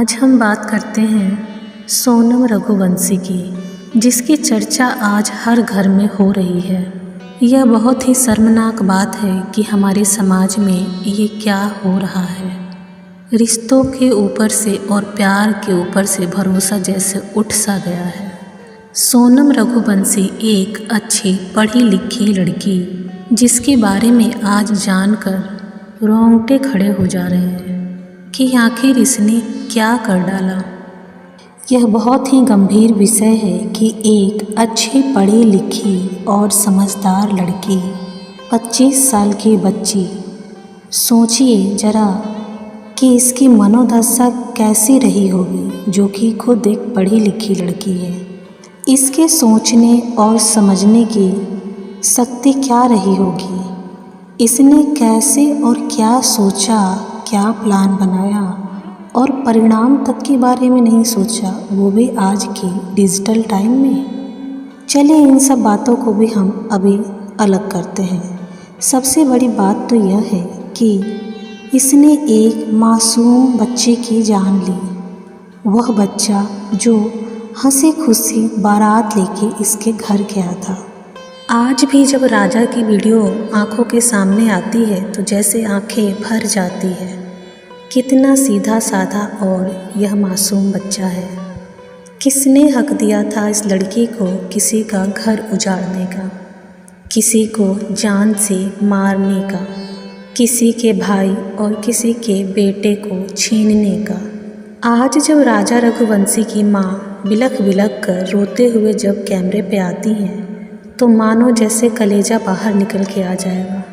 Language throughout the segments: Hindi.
आज हम बात करते हैं सोनम रघुवंशी की, जिसकी चर्चा आज हर घर में हो रही है। यह बहुत ही शर्मनाक बात है कि हमारे समाज में ये क्या हो रहा है। रिश्तों के ऊपर से और प्यार के ऊपर से भरोसा जैसे उठ सा गया है। सोनम रघुवंशी एक अच्छी पढ़ी लिखी लड़की, जिसके बारे में आज जानकर रोंगटे खड़े हो जा रहे हैं कि आखिर इसने क्या कर डाला। यह बहुत ही गंभीर विषय है कि एक अच्छी पढ़ी लिखी और समझदार लड़की, 25 साल की बच्ची, सोचिए जरा कि इसकी मनोदशा कैसी रही होगी, जो कि खुद एक पढ़ी लिखी लड़की है। इसके सोचने और समझने की शक्ति क्या रही होगी, इसने कैसे और क्या सोचा, क्या प्लान बनाया और परिणाम तक के बारे में नहीं सोचा, वो भी आज की डिजिटल टाइम में। चलिए इन सब बातों को भी हम अभी अलग करते हैं। सबसे बड़ी बात तो यह है कि इसने एक मासूम बच्चे की जान ली। वह बच्चा जो हंसी खुशी बारात लेके इसके घर गया था। आज भी जब राजा की वीडियो आंखों के सामने आती है तो जैसे आंखें भर जाती है। कितना सीधा साधा और यह मासूम बच्चा है। किसने हक दिया था इस लड़की को किसी का घर उजाड़ने का, किसी को जान से मारने का, किसी के भाई और किसी के बेटे को छीनने का। आज जब राजा रघुवंशी की माँ बिलख बिलख कर रोते हुए जब कैमरे पे आती हैं तो मानो जैसे कलेजा बाहर निकल के आ जाएगा।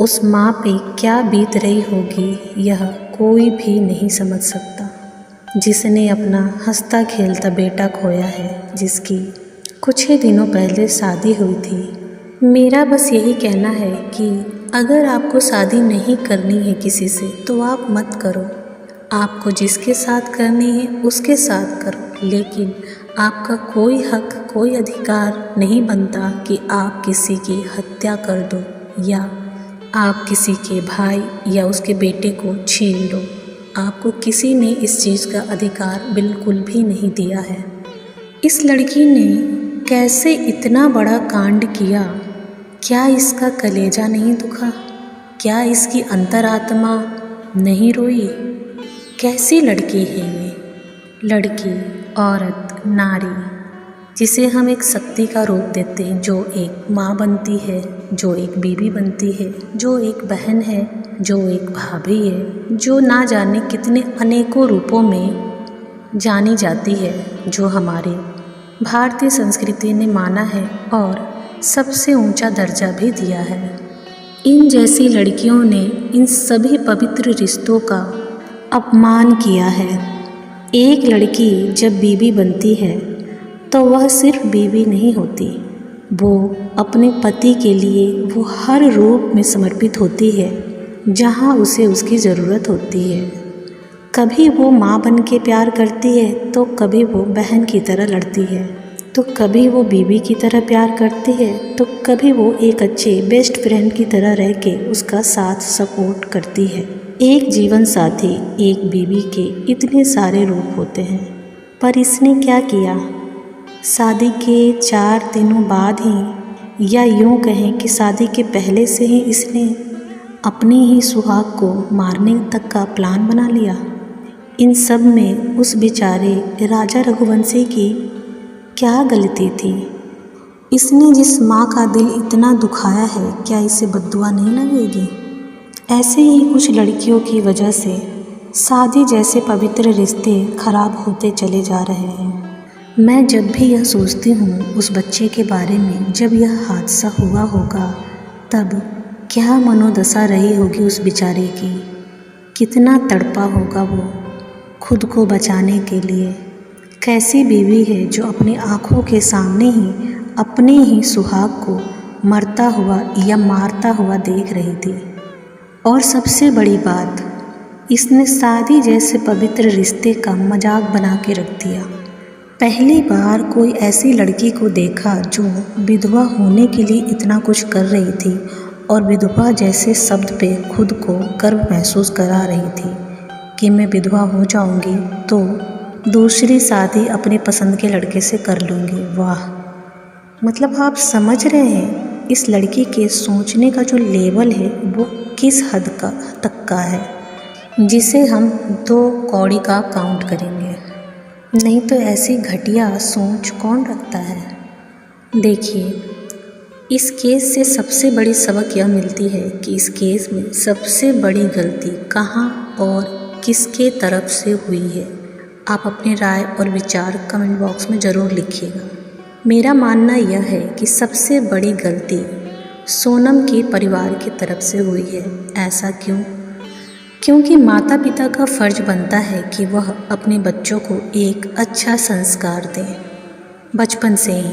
उस माँ पे क्या बीत रही होगी यह कोई भी नहीं समझ सकता, जिसने अपना हंसता खेलता बेटा खोया है, जिसकी कुछ ही दिनों पहले शादी हुई थी। मेरा बस यही कहना है कि अगर आपको शादी नहीं करनी है किसी से तो आप मत करो। आपको जिसके साथ करनी है उसके साथ करो, लेकिन आपका कोई हक, कोई अधिकार नहीं बनता कि आप किसी की हत्या कर दो या आप किसी के भाई या उसके बेटे को छीन लो। आपको किसी ने इस चीज़ का अधिकार बिल्कुल भी नहीं दिया है। इस लड़की ने कैसे इतना बड़ा कांड किया? क्या इसका कलेजा नहीं दुखा? क्या इसकी अंतरात्मा नहीं रोई? कैसी लड़की है ये? लड़की, औरत, नारी, जिसे हम एक शक्ति का रूप देते हैं, जो एक माँ बनती है, जो एक बीवी बनती है, जो एक बहन है, जो एक भाभी है, जो ना जाने कितने अनेकों रूपों में जानी जाती है, जो हमारे भारतीय संस्कृति ने माना है और सबसे ऊंचा दर्जा भी दिया है। इन जैसी लड़कियों ने इन सभी पवित्र रिश्तों का अपमान किया है। एक लड़की जब बीवी बनती है तो वह सिर्फ बीवी नहीं होती, वो अपने पति के लिए वो हर रूप में समर्पित होती है जहाँ उसे उसकी ज़रूरत होती है। कभी वो माँ बन के प्यार करती है तो कभी वो बहन की तरह लड़ती है, तो कभी वो बीवी की तरह प्यार करती है, तो कभी वो एक अच्छे बेस्ट फ्रेंड की तरह रह के उसका साथ सपोर्ट करती है। एक जीवन साथी, एक बीवी के इतने सारे रूप होते हैं, पर इसने क्या किया? शादी के 4 दिनों बाद ही, या यूँ कहें कि शादी के पहले से ही इसने अपनी ही सुहाग को मारने तक का प्लान बना लिया। इन सब में उस बेचारे राजा रघुवंशी की क्या गलती थी? इसने जिस माँ का दिल इतना दुखाया है, क्या इसे बद्दुआ नहीं लगेगी? ऐसे ही कुछ लड़कियों की वजह से शादी जैसे पवित्र रिश्ते खराब होते चले जा रहे हैं। मैं जब भी यह सोचती हूँ उस बच्चे के बारे में, जब यह हादसा हुआ होगा तब क्या मनोदशा रही होगी उस बेचारे की। कितना तड़पा होगा वो खुद को बचाने के लिए। कैसी बीवी है जो अपनी आँखों के सामने ही अपने ही सुहाग को मरता हुआ या मारता हुआ देख रही थी। और सबसे बड़ी बात, इसने शादी जैसे पवित्र रिश्ते का मजाक बना के रख दिया। पहली बार कोई ऐसी लड़की को देखा जो विधवा होने के लिए इतना कुछ कर रही थी और विधवा जैसे शब्द पे खुद को गर्व महसूस करा रही थी। कि मैं विधवा हो जाऊंगी तो दूसरी शादी अपने पसंद के लड़के से कर लूँगी। वाह, मतलब आप समझ रहे हैं इस लड़की के सोचने का जो लेवल है वो किस हद तक का है, जिसे हम 2 कौड़ी का काउंट करेंगे। नहीं तो ऐसी घटिया सोच कौन रखता है। देखिए, इस केस से सबसे बड़ी सबक यह मिलती है कि इस केस में सबसे बड़ी गलती कहाँ और किसके तरफ से हुई है। आप अपनी राय और विचार कमेंट बॉक्स में ज़रूर लिखिएगा। मेरा मानना यह है कि सबसे बड़ी गलती सोनम के परिवार की तरफ से हुई है। ऐसा क्यों? क्योंकि माता पिता का फ़र्ज बनता है कि वह अपने बच्चों को एक अच्छा संस्कार दें, बचपन से ही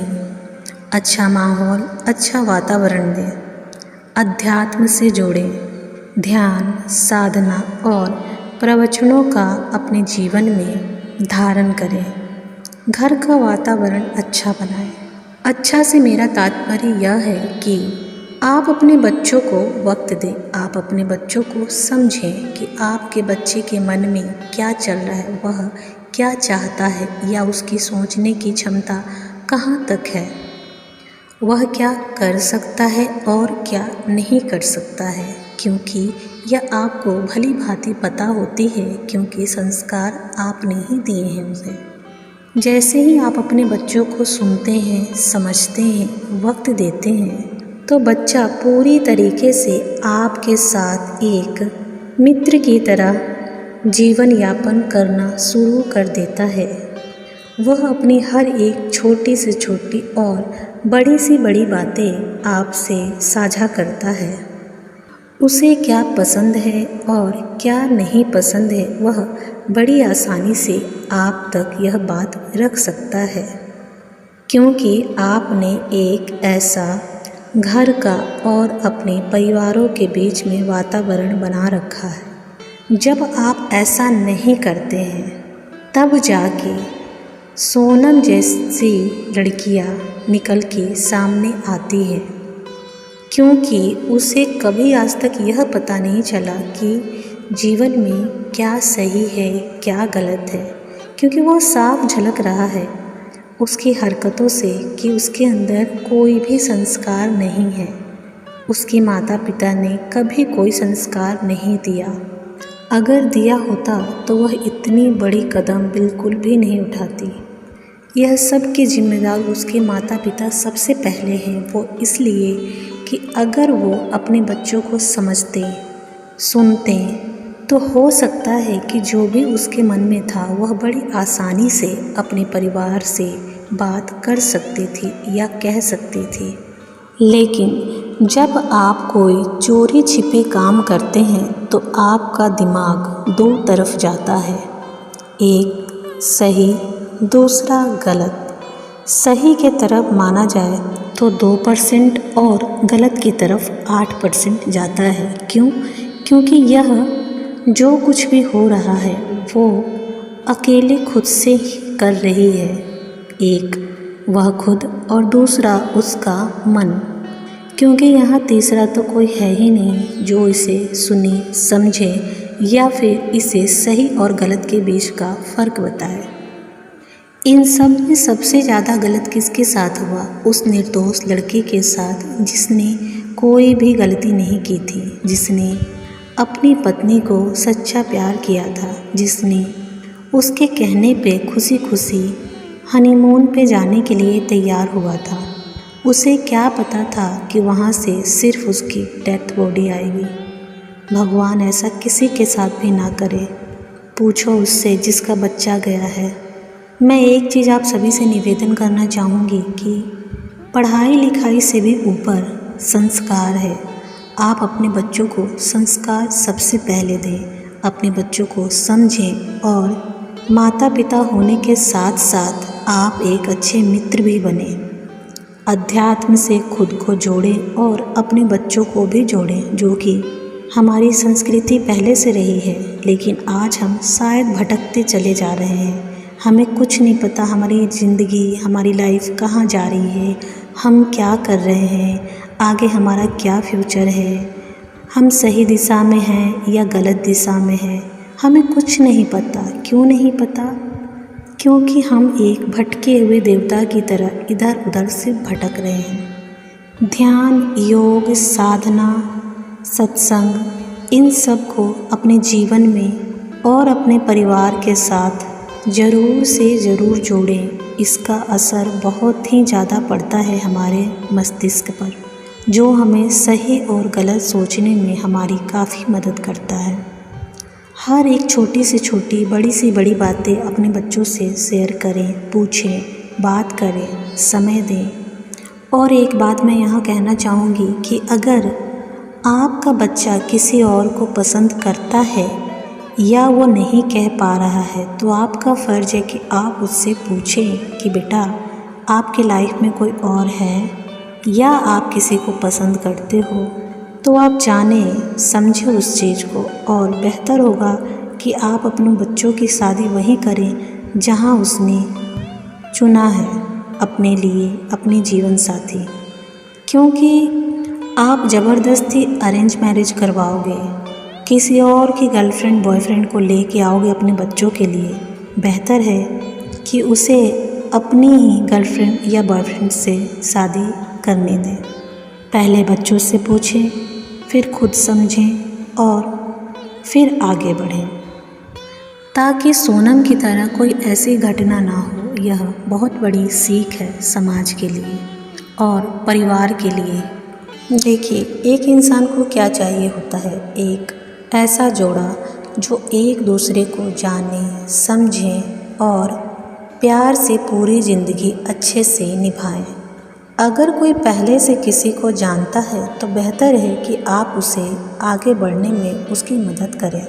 अच्छा माहौल, अच्छा वातावरण दें, अध्यात्म से जोड़ें, ध्यान, साधना और प्रवचनों का अपने जीवन में धारण करें, घर का वातावरण अच्छा बनाएं। अच्छा से मेरा तात्पर्य यह है कि आप अपने बच्चों को वक्त दें, आप अपने बच्चों को समझें कि आपके बच्चे के मन में क्या चल रहा है, वह क्या चाहता है या उसकी सोचने की क्षमता कहाँ तक है, वह क्या कर सकता है और क्या नहीं कर सकता है। क्योंकि यह आपको भली भांति पता होती है, क्योंकि संस्कार आपने ही दिए हैं उसे। जैसे ही आप अपने बच्चों को सुनते हैं, समझते हैं, वक्त देते हैं, तो बच्चा पूरी तरीके से आपके साथ एक मित्र की तरह जीवन यापन करना शुरू कर देता है। वह अपनी हर एक छोटी से छोटी और बड़ी सी बड़ी बातें आपसे साझा करता है। उसे क्या पसंद है और क्या नहीं पसंद है, वह बड़ी आसानी से आप तक यह बात रख सकता है, क्योंकि आपने एक ऐसा घर का और अपने परिवारों के बीच में वातावरण बना रखा है। जब आप ऐसा नहीं करते हैं, तब जाके सोनम जैसी लड़कियां निकल के सामने आती है, क्योंकि उसे कभी आज तक यह पता नहीं चला कि जीवन में क्या सही है, क्या गलत है, क्योंकि वो साफ झलक रहा है उसकी हरकतों से कि उसके अंदर कोई भी संस्कार नहीं है। उसके माता पिता ने कभी कोई संस्कार नहीं दिया। अगर दिया होता तो वह इतनी बड़ी कदम बिल्कुल भी नहीं उठाती। यह सब की जिम्मेदार उसके माता पिता सबसे पहले हैं। वो इसलिए कि अगर वो अपने बच्चों को समझते, सुनते, तो हो सकता है कि जो भी उसके मन में था वह बड़ी आसानी से अपने परिवार से बात कर सकती थी या कह सकती थी। लेकिन जब आप कोई चोरी छिपे काम करते हैं तो आपका दिमाग 2 तरफ जाता है, एक सही, दूसरा गलत। सही के तरफ माना जाए तो 2% और गलत की तरफ 8% जाता है। क्यों? क्योंकि यह जो कुछ भी हो रहा है वो अकेले खुद से ही कर रही है। एक वह खुद और दूसरा उसका मन, क्योंकि यहाँ तीसरा तो कोई है ही नहीं जो इसे सुने, समझे या फिर इसे सही और गलत के बीच का फ़र्क बताए। इन सब में सबसे ज़्यादा गलत किसके साथ हुआ? उस निर्दोष लड़के के साथ जिसने कोई भी गलती नहीं की थी, जिसने अपनी पत्नी को सच्चा प्यार किया था, जिसने उसके कहने पे खुशी खुशी हनीमून पे जाने के लिए तैयार हुआ था। उसे क्या पता था कि वहाँ से सिर्फ उसकी डेथ बॉडी आएगी। भगवान ऐसा किसी के साथ भी ना करे। पूछो उससे जिसका बच्चा गया है। मैं एक चीज़ आप सभी से निवेदन करना चाहूँगी कि पढ़ाई लिखाई से भी ऊपर संस्कार है। आप अपने बच्चों को संस्कार सबसे पहले दें, अपने बच्चों को समझें और माता पिता होने के साथ साथ आप एक अच्छे मित्र भी बने। अध्यात्म से खुद को जोड़ें और अपने बच्चों को भी जोड़ें, जो कि हमारी संस्कृति पहले से रही है, लेकिन आज हम शायद भटकते चले जा रहे हैं। हमें कुछ नहीं पता हमारी ज़िंदगी, हमारी लाइफ कहाँ जा रही है, हम क्या कर रहे हैं, आगे हमारा क्या फ्यूचर है, हम सही दिशा में हैं या गलत दिशा में हैं, हमें कुछ नहीं पता। क्यों नहीं पता? क्योंकि हम एक भटके हुए देवता की तरह इधर उधर से भटक रहे हैं। ध्यान, योग, साधना, सत्संग, इन सब को अपने जीवन में और अपने परिवार के साथ ज़रूर से ज़रूर जोड़ें। इसका असर बहुत ही ज़्यादा पड़ता है हमारे मस्तिष्क पर, जो हमें सही और गलत सोचने में हमारी काफ़ी मदद करता है। हर एक छोटी से छोटी, बड़ी से बड़ी बातें अपने बच्चों से शेयर करें, पूछें, बात करें, समय दें। और एक बात मैं यहाँ कहना चाहूँगी कि अगर आपका बच्चा किसी और को पसंद करता है या वो नहीं कह पा रहा है, तो आपका फ़र्ज़ है कि आप उससे पूछें कि बेटा, आपकी लाइफ में कोई और है या आप किसी को पसंद करते हो, तो आप जानें, समझें उस चीज़ को। और बेहतर होगा कि आप अपने बच्चों की शादी वहीं करें जहां उसने चुना है अपने लिए अपने जीवन साथी। क्योंकि आप ज़बरदस्ती अरेंज मैरिज करवाओगे, किसी और की गर्लफ्रेंड बॉयफ्रेंड को लेके आओगे अपने बच्चों के लिए, बेहतर है कि उसे अपनी ही गर्लफ्रेंड या बॉयफ्रेंड से शादी करने दें। पहले बच्चों से पूछें, फिर खुद समझें और फिर आगे बढ़ें, ताकि सोनम की तरह कोई ऐसी घटना ना हो। यह बहुत बड़ी सीख है समाज के लिए और परिवार के लिए। देखिए, एक इंसान को क्या चाहिए होता है? एक ऐसा जोड़ा जो एक दूसरे को जाने, समझे और प्यार से पूरी ज़िंदगी अच्छे से निभाएं। अगर कोई पहले से किसी को जानता है तो बेहतर है कि आप उसे आगे बढ़ने में उसकी मदद करें,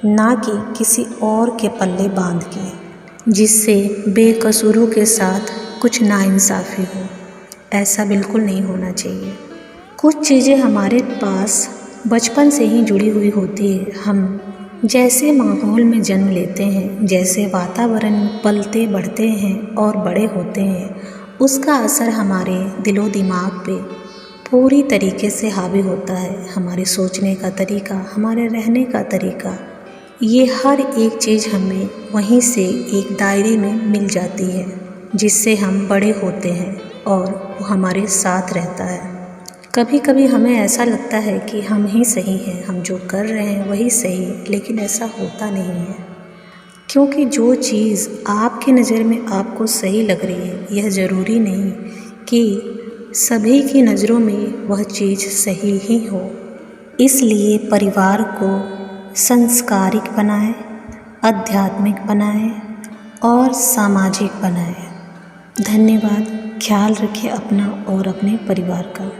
ना कि किसी और के पल्ले बांध के, जिससे बेकसूरों के साथ कुछ नाइंसाफ़ी हो। ऐसा बिल्कुल नहीं होना चाहिए। कुछ चीज़ें हमारे पास बचपन से ही जुड़ी हुई होती है। हम जैसे माहौल में जन्म लेते हैं, जैसे वातावरण में पलते बढ़ते हैं और बड़े होते हैं, उसका असर हमारे दिलो दिमाग पे पूरी तरीके से हावी होता है। हमारे सोचने का तरीका, हमारे रहने का तरीका, ये हर एक चीज़ हमें वहीं से एक दायरे में मिल जाती है, जिससे हम बड़े होते हैं और वो हमारे साथ रहता है। कभी कभी हमें ऐसा लगता है कि हम ही सही हैं, हम जो कर रहे हैं वही सही है, लेकिन ऐसा होता नहीं है। क्योंकि जो चीज़ आपकी नज़र में आपको सही लग रही है, यह ज़रूरी नहीं कि सभी की नज़रों में वह चीज़ सही ही हो। इसलिए परिवार को संस्कारिक बनाएं, आध्यात्मिक बनाएं और सामाजिक बनाएं। धन्यवाद। ख्याल रखें अपना और अपने परिवार का।